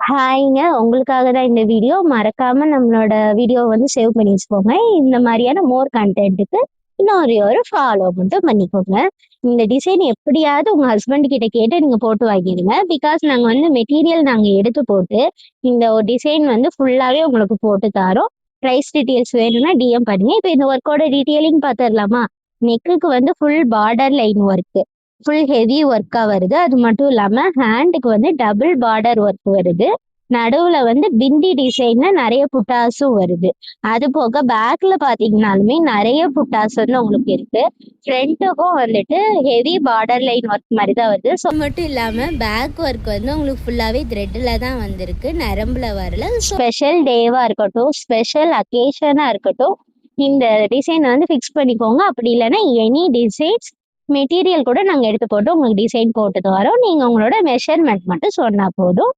ஹாய்ங்க. உங்களுக்காக தான் இந்த வீடியோ. மறக்காம நம்மளோட வீடியோ வந்து சேவ் பண்ணி வச்சுக்கோங்க. இந்த மாதிரியான மோர் கன்டென்ட்டுக்கு இன்னும் ஒரு ஃபாலோ மட்டும் பண்ணிக்கோங்க. இந்த டிசைன் எப்படியாவது உங்க ஹஸ்பண்ட் கிட்ட கேட்டு நீங்க போட்டு வாங்கிடுங்க. பிகாஸ் நாங்க வந்து மெட்டீரியல் நாங்க எடுத்து போட்டு இந்த ஒரு டிசைன் வந்து ஃபுல்லாவே உங்களுக்கு போட்டு தாரோம். ப்ரைஸ் டீட்டெயில்ஸ் வேணும்னா டிஎம் பண்ணுங்க. இப்போ இந்த ஒர்க்கோட டீட்டெயிலிங் பார்த்துடலாமா? நெக்குக்கு வந்து full border line work. Full heavy ஒர்க்கா வருது. அது மட்டும் இல்லாம ஹேண்டுக்கு வந்து டபுள் பார்டர் ஒர்க் வருது. நடுவுல வந்து பிந்தி டிசைன்ல நிறைய புட்டாஸும் வருது. அது போக பேக்ல பாத்தீங்கன்னாலுமே நிறைய புட்டாஸ் வந்து உங்களுக்கு இருக்கு. ஃப்ரண்ட்டுக்கும் வந்துட்டு ஹெவி பார்டர் லைன் ஒர்க் மாதிரி தான் வருது. ஸோ மட்டும் இல்லாம பேக் ஒர்க் வந்து உங்களுக்கு ஃபுல்லாவே த்ரெட்ல தான் வந்திருக்கு, நரம்புல வரல. ஸ்பெஷல் டேவா இருக்கட்டும், ஸ்பெஷல் அக்கேஷனா இருக்கட்டும், இந்த டிசைன் வந்து ஃபிக்ஸ் பண்ணிக்கோங்க. அப்படி இல்லைன்னா எனி டிசைன்ஸ் மெட்டீரியல் கூட நாங்கள் எடுத்து போட்டு உங்களுக்கு டிசைன் போட்டு தரோம். நீங்கள் உங்களோட மெஷர்மெண்ட் மட்டும் சொன்னால் போதும்.